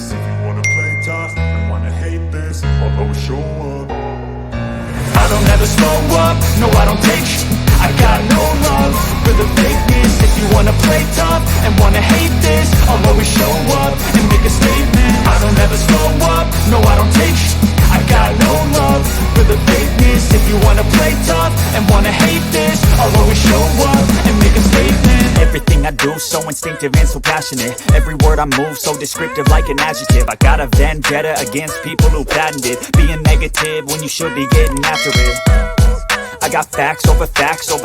this. If you wanna play tough and wanna hate this, I'll always show up. I don't ever slow up, no I don't take sh**. I got no love for the fakeness. If you wanna play tough and wanna hate this, I'll always show up and make a statement. I don't ever slow up, no I don't take sh**. I got no love for the fakeness. If you wanna play tough and wanna hate this, I'll always show up and make a statement. Everything I do so instinctive and so passionate. Every word I move so descriptive like an adjective. I got a vendetta against people who patented being negative when you should be getting after it. I got facts over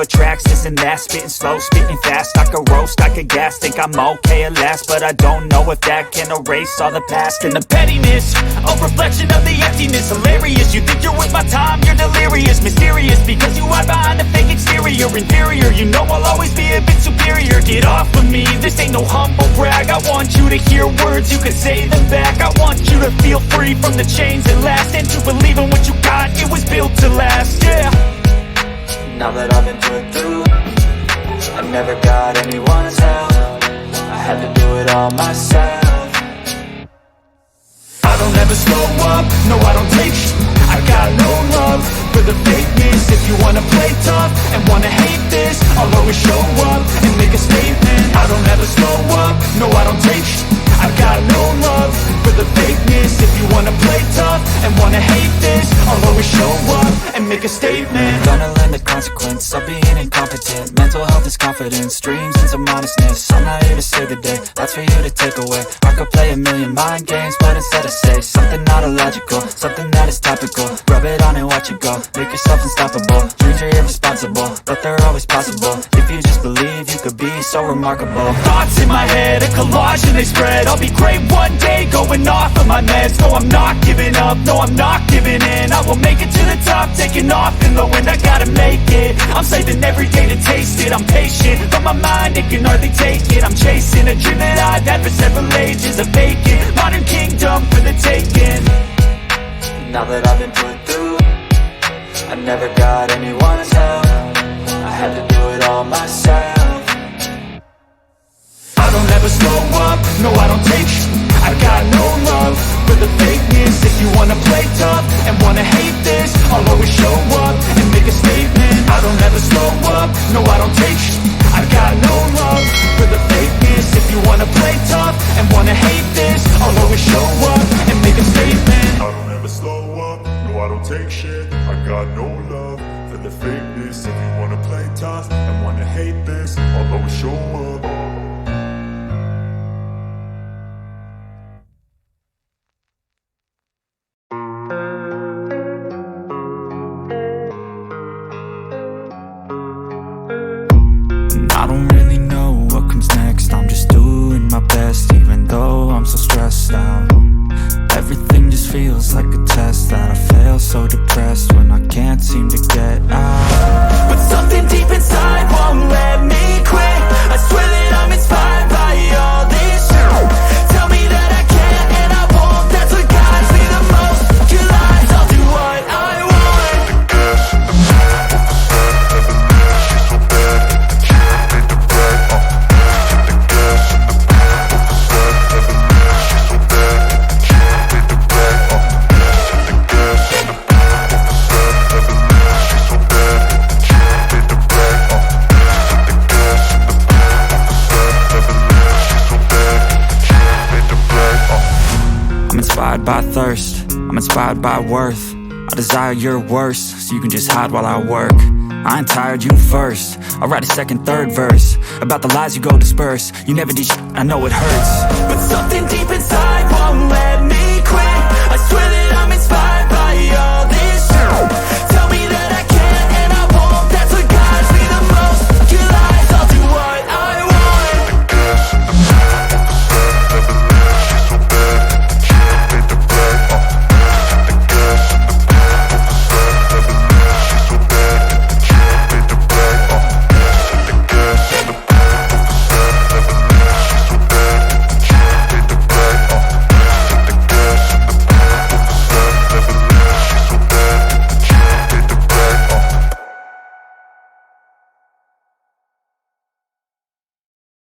tracks, this and that. Spitting slow, spitting fast, I could roast, I could gas. Think I'm okay at last, but I don't know if that can erase all the past. And the pettiness, a reflection of the emptiness. Hilarious, you think you're with my time, you're delirious. Mysterious, because you hide behind a fake exterior. Inferior, you know I'll always be a bit superior. Get off of me, this ain't no humble brag. I want you to hear words, you can say them back. I want you to feel free from the chains that last, and to believe in what you got, it was built to last, yeah. Now that I've been put through, I never got anyone's help. I had to do it all myself. I don't ever slow up, no I don't take sh**. I got no love for the fakeness. If you wanna play tough and wanna hate this, I'll always show up and make a statement. I don't ever slow up, no I don't take sh**. I got no love for the fakeness. If you wanna play tough and wanna hate this, I'll always show up and make a statement. Gonna learn the consequence of being incompetent. Mental health is confidence, dreams and some honestness. I'm not here to save the day, that's for you to take away. I could play a million mind games, but instead I say something not illogical, something that is topical. Rub it on and watch it go, make yourself unstoppable. Dreams are irresponsible, but they're always possible. If you just believe, you could be so remarkable. Thoughts in my head, a collage and they spread. I'll be great one day, going off of my meds. No, I'm not giving up, no, I'm not giving in. I will make it to the top, taking off in the wind. I gotta make it, I'm saving every day to taste it. I'm patient, but my mind, it can hardly take it. I'm chasing a dream that I've had for several ages. A vacant, modern kingdom for the taking. Now that I've been put through, I never got anyone's help. I had to do it all myself. I don't ever slow up, no I don't take sh**. I got no love for the fakeness. If you wanna play tough and wanna hate this, I'll always show up and make a statement. I don't ever slow up, no I don't take sh**. I got no love for the fakeness. If you wanna play tough and wanna hate this, I'll always show up and make a statement. I don't ever slow up, no I don't take shit. I got no love for the fakeness. If you wanna play tough and wanna hate this, I'll always show up. I don't really know what comes next. I'm just doing my best, even though I'm so stressed out. Everything just feels like a test that I fail, so depressed when I can't seem to get out. But something deep inside won't let me quit. I swear that I'm inspired by all this shit. Tell me that I can and I won't. That's what guides me the most. Your lies, I'll do what I want. By thirst, I'm inspired by worth. I desire your worst, so you can just hide while I work. I ain't tired, you first. I'll write a second, third verse about the lies you go disperse. You never did shit, I know it hurts. But something deep inside won't let me quit. I swear that I'm inspired by all this shit. Tell me that I can and I won't. That's what guides me the most. Your lies, I'll do what I want.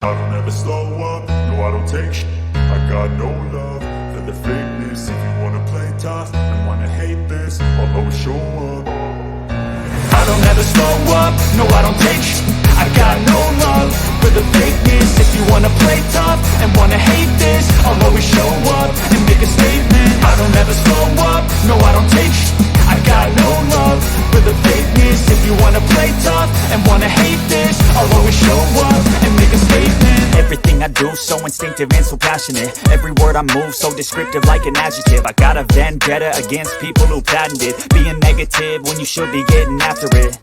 I don't ever slow up, no I don't take sh**. I got no love for the fakeness. If you wanna play tough and wanna hate this, I'll always show up. I don't ever slow up, no I don't take sh**. I got no love for the fakeness. If you wanna play tough and wanna hate this, I'll always show up and make a statement. I don't ever slow up, no I don't take sh**. I got no love for the fakeness. If you wanna play tough and wanna hate this, I'll always show up and make a statement. Everything I do so instinctive and so passionate. Every word I move so descriptive like an adjective. I got a vendetta against people who patented being negative when you should be getting after it.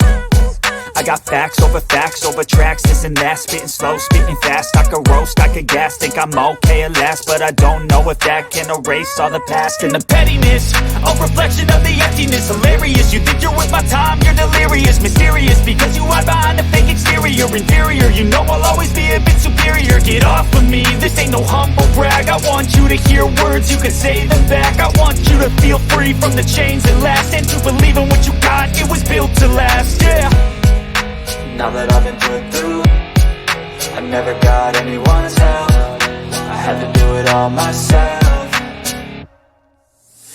I got facts over tracks, this and that. Spitting slow, spitting fast, I could roast, I could gas. Think I'm okay at last, but I don't know if that can erase all the past. And the pettiness, a reflection of the emptiness. Hilarious, you think you're worth my time, you're delirious. Mysterious, because you hide behind a fake exterior. Inferior, you know I'll always be a bit superior. Get off of me, this ain't no humble brag. I want you to hear words, you can say them back. I want you to feel free from the chains that last, and to believe in what you got, it was built to last, yeah. Now that I've been put through, I never got anyone's help. I had to do it all myself.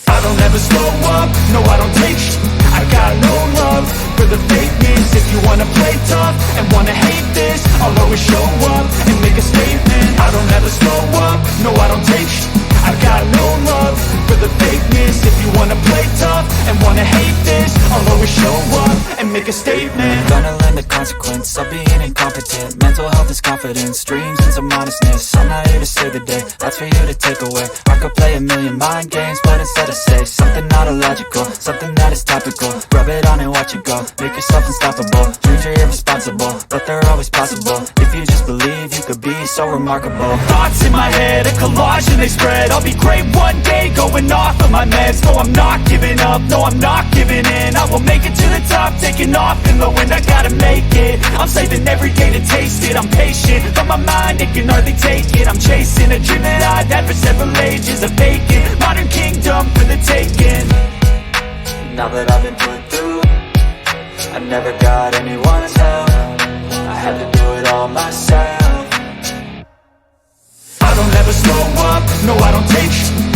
I don't ever slow up, no I don't take sh**. I got no love for the fakeness. If you wanna play tough and wanna hate this, I'll always show up and make a statement. I don't ever slow up, no I don't take sh**. I got no love for the fakeness. If you wanna play tough and wanna hate this, I'll always show up and make a statement. Gonna learn the consequence of being incompetent. Mental health is confidence, dreams and some honestness. I'm not here to save the day, that's for you to take away. I could play a million mind games, but instead I say something not illogical, something that is topical. Rub it on and watch it go, make yourself unstoppable. Dreams are irresponsible, but they're always possible. If you just believe, you could be so remarkable. Thoughts in my head, a collage and they spread. I'll be great one day, going off of my meds. No, I'm not giving up, no, I'm not giving in. I will make it to the top, taking off in the wind. I gotta make it, I'm saving every day to taste it. I'm patient, but my mind, it can hardly take it. I'm chasing a dream that I've had for several ages. A vacant, modern kingdom for the taking. Now that I've been put through, I never got anyone's help. I had to do it all myself. I don't ever slow up, no I don't take sh**.